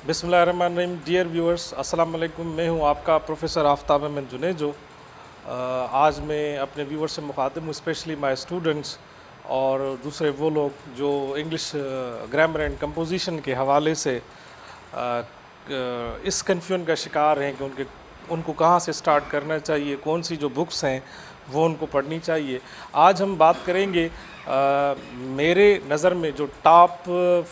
बिस्मिल्लाहिर्रहमानिर्रहीम। Dear viewers, अस्सलाम वालेकुम। मैं हूं आपका प्रोफेसर आफ्ताब अहमद जुनेजो। आज मैं अपने व्यूअर्स से मुखातिब हूँ, स्पेशली माय स्टूडेंट्स और दूसरे वो लोग जो इंग्लिश ग्रामर एंड कंपोजिशन के हवाले से इस कन्फ्यूजन का शिकार हैं कि उनको कहाँ से स्टार्ट करना चाहिए, कौन सी जो बुक्स हैं वो उनको पढ़नी चाहिए। आज हम बात करेंगे मेरे नज़र में जो टॉप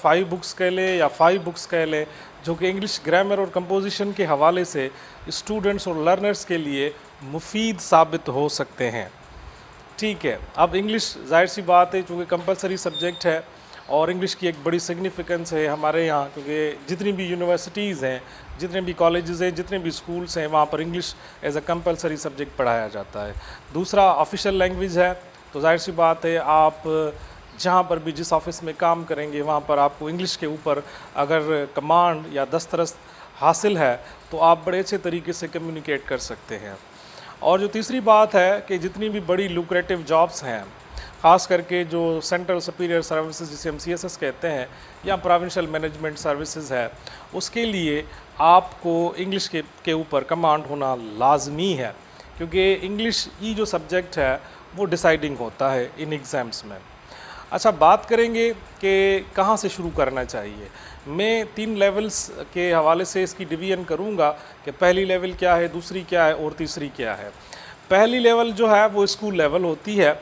5 बुक्स कह लें या 5 बुक्स कह लें जो कि इंग्लिश ग्रामर और कंपोजिशन के हवाले से स्टूडेंट्स और लर्नर्स के लिए मुफीद साबित हो सकते हैं। ठीक है, अब इंग्लिश जाहिर सी बात है चूँकि कंपलसरी सब्जेक्ट है और इंग्लिश की एक बड़ी सिग्निफिकेंस है हमारे यहाँ, क्योंकि जितनी भी यूनिवर्सिटीज़ हैं, जितने भी कॉलेजेस हैं, जितने भी स्कूल्स हैं, वहाँ पर English as a compulsory subject पढ़ाया जाता है। दूसरा ऑफिशियल लैंग्वेज है, तो जाहिर सी बात है आप जहाँ पर भी जिस ऑफिस में काम करेंगे वहाँ पर आपको इंग्लिश के ऊपर अगर कमांड या दस्तरस हासिल है तो आप बड़े अच्छे तरीके से कम्युनिकेट कर सकते हैं। और जो तीसरी बात है कि जितनी भी बड़ी लुक्रेटिव जॉब्स हैं, ख़ास करके जो सेंट्रल सुपीरियर सर्विसेज जिसे हम CSS कहते हैं या प्रोविंशियल मैनेजमेंट सर्विसेज है, उसके लिए आपको इंग्लिश के ऊपर कमांड होना लाजमी है, क्योंकि इंग्लिश ही जो सब्जेक्ट है वो डिसाइडिंग होता है इन एग्ज़ाम्स में। अच्छा, बात करेंगे कि कहाँ से शुरू करना चाहिए। मैं 3 लेवल्स के हवाले से इसकी डिवीजन करूँगा कि पहली लेवल क्या है, दूसरी क्या है और तीसरी क्या है। पहली लेवल जो है वो स्कूल लेवल होती है।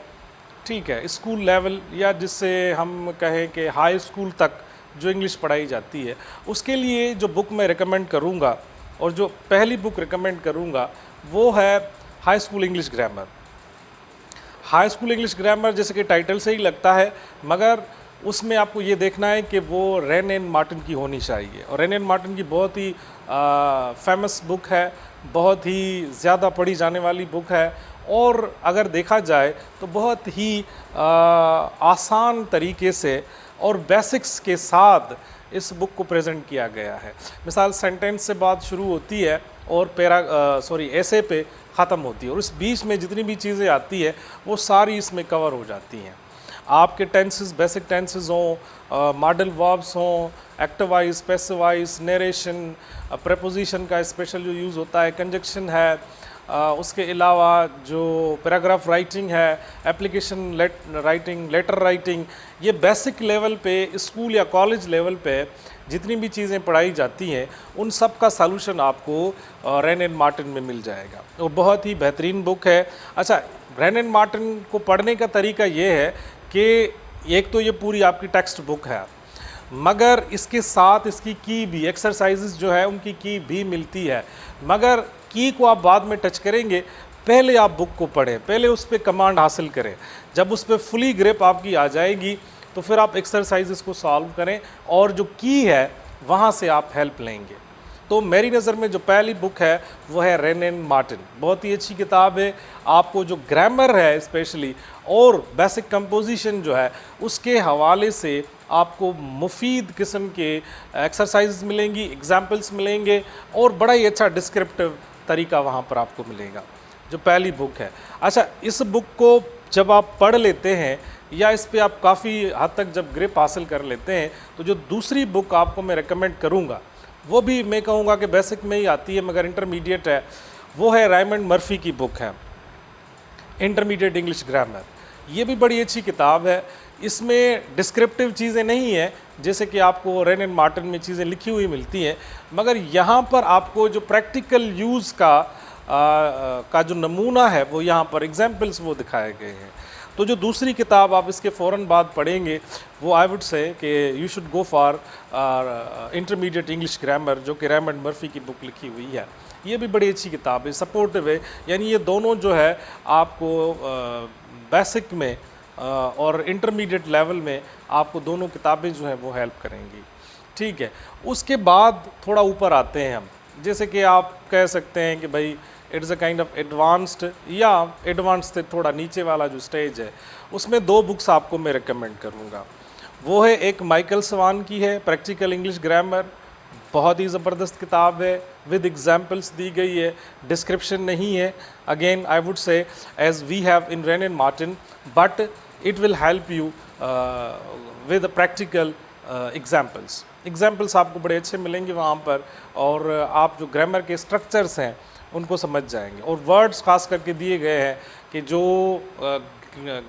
ठीक है, स्कूल लेवल या जिससे हम कहें कि हाई स्कूल तक जो इंग्लिश पढ़ाई जाती है, उसके लिए जो बुक मैं रिकमेंड करूँगा और जो पहली बुक रिकमेंड करूँगा वो है high school English grammar. High school English grammar जैसे कि टाइटल से ही लगता है, मगर उसमें आपको ये देखना है कि वो रेन एंड मार्टिन की होनी चाहिए। और रेन एंड मार्टिन की बहुत ही फेमस बुक है, बहुत ही ज़्यादा पढ़ी जाने वाली बुक है और अगर देखा जाए तो बहुत ही आसान तरीके से और बेसिक्स के साथ इस बुक को प्रेजेंट किया गया है। मिसाल सेंटेंस से बात शुरू होती है और ऐसे पे ख़त्म होती है और इस बीच में जितनी भी चीज़ें आती है वो सारी इसमें कवर हो जाती हैं। आपके टेंसेस, बेसिक टेंसेस हों, मॉडल वर्ब्स हों, active voice, passive wise, narration, preposition का स्पेशल जो यूज़ होता है, कंजक्शन है, उसके अलावा जो पैराग्राफ राइटिंग है, एप्लीकेशन राइटिंग, लेटर राइटिंग, ये बेसिक लेवल पे स्कूल या कॉलेज लेवल पे जितनी भी चीज़ें पढ़ाई जाती हैं उन सब का सलूशन आपको रेन एंड मार्टिन में मिल जाएगा। वो बहुत ही बेहतरीन बुक है। अच्छा, रेन एंड मार्टिन को पढ़ने का तरीका ये है कि एक तो ये पूरी आपकी टेक्स्ट बुक है, मगर इसके साथ इसकी की भी एक्सरसाइजेस जो है उनकी की भी मिलती है, मगर की को आप बाद में टच करेंगे, पहले आप बुक को पढ़ें, पहले उस पर कमांड हासिल करें। जब उस पर फुली ग्रिप आपकी आ जाएगी तो फिर आप एक्सरसाइजेस को सॉल्व करें और जो की है वहाँ से आप हेल्प लेंगे। तो मेरी नज़र में जो पहली बुक है वो है रेन एंड मार्टिन। बहुत ही अच्छी किताब है। आपको जो ग्रामर है स्पेशली और बेसिक कंपोजिशन जो है उसके हवाले से आपको मुफीद किस्म के एक्सरसाइज मिलेंगी, एग्जाम्पल्स मिलेंगे और बड़ा ही अच्छा डिस्क्रिप्टिव तरीका वहाँ पर आपको मिलेगा, जो पहली बुक है। अच्छा, इस बुक को जब आप पढ़ लेते हैं या इस पे आप काफ़ी हद तक जब ग्रिप हासिल कर लेते हैं तो जो दूसरी बुक आपको मैं रेकमेंड करूँगा वो भी मैं कहूँगा कि बेसिक में ही आती है मगर इंटरमीडिएट है, वो है रायमंड मर्फी की बुक है इंटरमीडिएट इंग्लिश ग्रामर। ये भी बड़ी अच्छी किताब है। इसमें डिस्क्रिप्टिव चीज़ें नहीं हैं जैसे कि आपको रेन एंड मार्टिन में चीज़ें लिखी हुई मिलती हैं, मगर यहाँ पर आपको जो प्रैक्टिकल यूज़ का जो नमूना है वो यहाँ पर एग्जाम्पल्स वो दिखाए गए हैं। तो जो दूसरी किताब आप इसके फ़ौरन बाद पढ़ेंगे वो आई वुड से कि you should go for intermediate English grammar, जो कि रायमंड मर्फी की बुक लिखी हुई है। ये भी बड़ी अच्छी किताब है, सपोर्टिव है। यानी ये दोनों जो है आपको बेसिक में और इंटरमीडिएट लेवल में आपको दोनों किताबें जो हैं वो हेल्प करेंगी। ठीक है, उसके बाद थोड़ा ऊपर आते हैं हम, जैसे कि आप कह सकते हैं कि भाई it's a kind of advanced, या एडवांस से थोड़ा नीचे वाला जो स्टेज है उसमें 2 बुक्स आपको मैं रिकमेंड करूँगा। वो है एक माइकल स्वान की है प्रैक्टिकल इंग्लिश ग्रामर, बहुत ही ज़बरदस्त किताब है, विद एग्जाम्पल्स दी गई है, डिस्क्रिप्शन नहीं है। Again I would say as we have in Wren and Martin, but it will help you with the practical examples. Examples आपको बड़े अच्छे मिलेंगे वहाँ पर, और आप जो ग्रामर के स्ट्रक्चर्स हैं उनको समझ जाएंगे। और वर्ड्स खास करके दिए गए हैं कि जो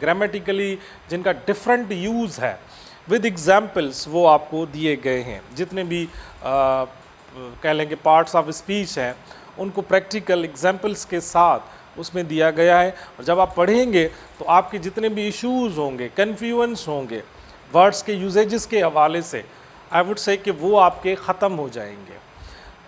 ग्रामेटिकली जिनका डिफरेंट यूज़ है विद एग्जाम्पल्स वो आपको दिए गए हैं। जितने भी कह लेंगे पार्ट्स ऑफ स्पीच हैं उनको प्रैक्टिकल एग्जाम्पल्स के साथ उसमें दिया गया है। और जब आप पढ़ेंगे तो आपके जितने भी इश्यूज़ होंगे, कन्फ्यूजन्स होंगे वर्ड्स के यूजेजेस के हवाले से, आई वुड से कि वो आपके ख़त्म हो जाएंगे।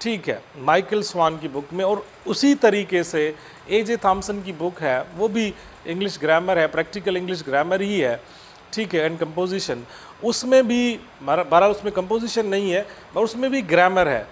ठीक है, माइकल स्वान की बुक में, और उसी तरीके से ए.जे. थॉमसन की बुक है, वो भी इंग्लिश ग्रामर है, प्रैक्टिकल इंग्लिश ग्रामर ही है। ठीक है, एंड कंपोजिशन, उसमें भी बहरहाल उसमें कंपोजिशन नहीं है पर उसमें भी ग्रामर है।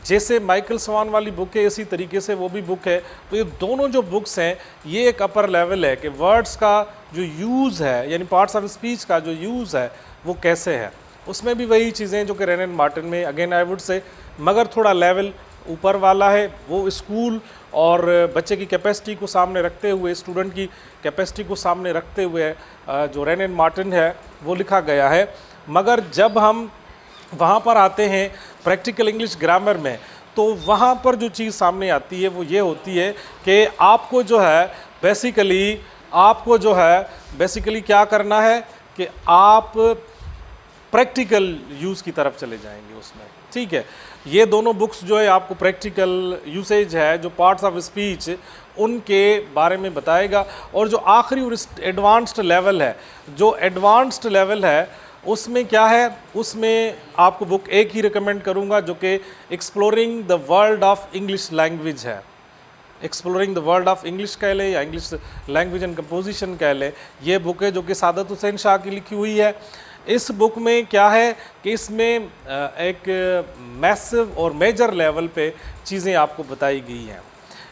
जैसे माइकल स्वान वाली बुक है इसी तरीके से वो भी बुक है। तो ये दोनों जो बुक्स हैं ये एक अपर लेवल है कि वर्ड्स का जो यूज़ है, यानी पार्ट्स ऑफ स्पीच का जो यूज़ है वो कैसे है। उसमें भी वही चीज़ें जो कि रेन एंड मार्टिन में, अगेन आई वुड से, मगर थोड़ा लेवल ऊपर वाला है। वो स्कूल और बच्चे की कैपेसिटी को सामने रखते हुए, स्टूडेंट की कैपेसिटी को सामने रखते हुए जो रेन एंड मार्टिन है वो लिखा गया है। मगर जब हम वहाँ पर आते हैं प्रैक्टिकल इंग्लिश ग्रामर में, तो वहाँ पर जो चीज़ सामने आती है वो ये होती है कि आपको जो है बेसिकली क्या करना है कि आप प्रैक्टिकल यूज़ की तरफ चले जाएंगे उसमें। ठीक है, ये दोनों बुक्स जो है आपको प्रैक्टिकल यूसेज है, जो पार्ट्स ऑफ स्पीच उनके बारे में बताएगा। और जो आखिरी और एडवांस्ड लेवल है, जो एडवांस्ड लेवल है उसमें क्या है, उसमें आपको बुक एक ही रिकमेंड करूंगा जो कि exploring the world of English language है। Exploring the world of English कह ले या इंग्लिश लैंग्वेज एंड कंपोजिशन कह ले, ये बुक है जो कि सादत हुसैन शाह की लिखी हुई है। इस बुक में क्या है कि इसमें एक मैसिव और मेजर लेवल पे चीज़ें आपको बताई गई हैं।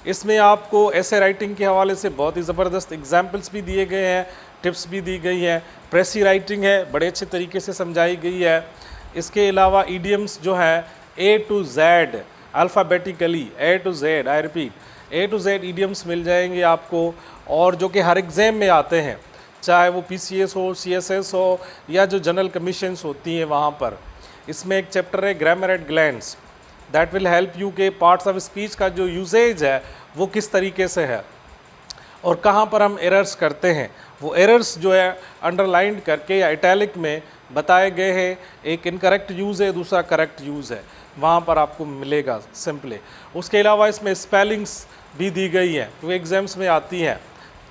इसमें आपको ऐसे राइटिंग के हवाले से बहुत ही ज़बरदस्त एग्जाम्पल्स भी दिए गए हैं, टिप्स भी दी गई हैं। प्रेसी राइटिंग है, बड़े अच्छे तरीके से समझाई गई है। इसके अलावा ईडियम्स जो हैं A to Z alphabetically, A to Z, I repeat, A to Z idioms मिल जाएंगे आपको, और जो कि हर एग्ज़ाम में आते हैं, चाहे वो PCS हो, CSS हो या जो जनरल कमीशंस होती हैं वहाँ पर। इसमें एक चैप्टर है grammar at glance, that will help you के पार्ट्स ऑफ स्पीच का जो यूसेज है वो किस तरीके से है और कहाँ पर हम एरर्स करते हैं। वो एरर्स जो है अंडरलाइंड करके या इटैलिक में बताए गए हैं। एक इनकरेक्ट यूज़ है, दूसरा करेक्ट यूज़ है, वहाँ पर आपको मिलेगा सिंपली। उसके अलावा इसमें स्पेलिंग्स भी दी गई हैं, तो एग्ज़ाम्स में आती हैं।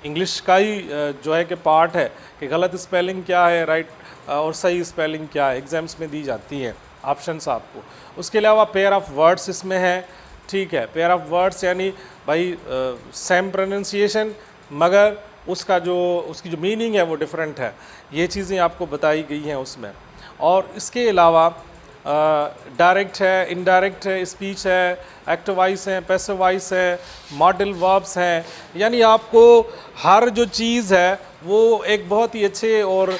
इंग्लिश का ही जो है कि पार्ट है कि गलत स्पेलिंग क्या है, राइट और सही स्पेलिंग क्या है, एग्ज़ाम्स में दी जाती हैं ऑप्शंस आपको। उसके अलावा पेयर ऑफ वर्ड्स इसमें है। ठीक है, पेयर ऑफ वर्ड्स यानी भाई सेम प्रोनाउंसिएशन मगर उसकी जो मीनिंग है वो डिफरेंट है। ये चीज़ें आपको बताई गई हैं उसमें। और इसके अलावा डायरेक्ट है, इनडायरेक्ट है, स्पीच है, एक्टिव वॉइस है, पैसिव वॉइस है, मॉडल वर्ब्स हैं, यानी आपको हर जो चीज़ है वो एक बहुत ही अच्छे और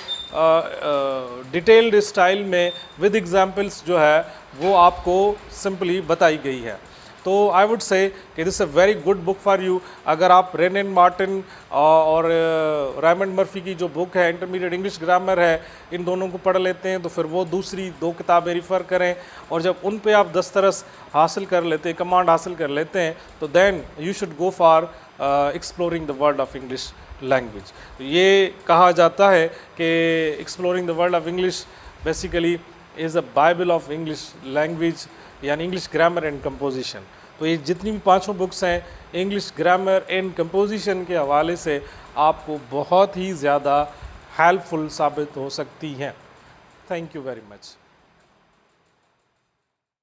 डिटेल्ड स्टाइल में विद एग्जांपल्स जो है वो आपको सिंपली बताई गई है। तो आई वुड से कि this a very good book for you. अगर आप रेन एंड मार्टिन और रायमंड मर्फी की जो बुक है इंटरमीडिएट इंग्लिश ग्रामर है, इन दोनों को पढ़ लेते हैं तो फिर वो दूसरी 2 किताबें रिफ़र करें, और जब उन पे आप दस्तरस हासिल कर लेते हैं, कमांड हासिल कर लेते हैं, तो then you should go for exploring the world of English language. ये कहा जाता है कि exploring the world of English basically is a Bible of English language, यानी इंग्लिश ग्रामर एंड कंपोजिशन। तो ये जितनी भी 5 बुक्स हैं इंग्लिश ग्रामर एंड कंपोजिशन के हवाले से आपको बहुत ही ज़्यादा हेल्पफुल साबित हो सकती हैं। Thank you very much.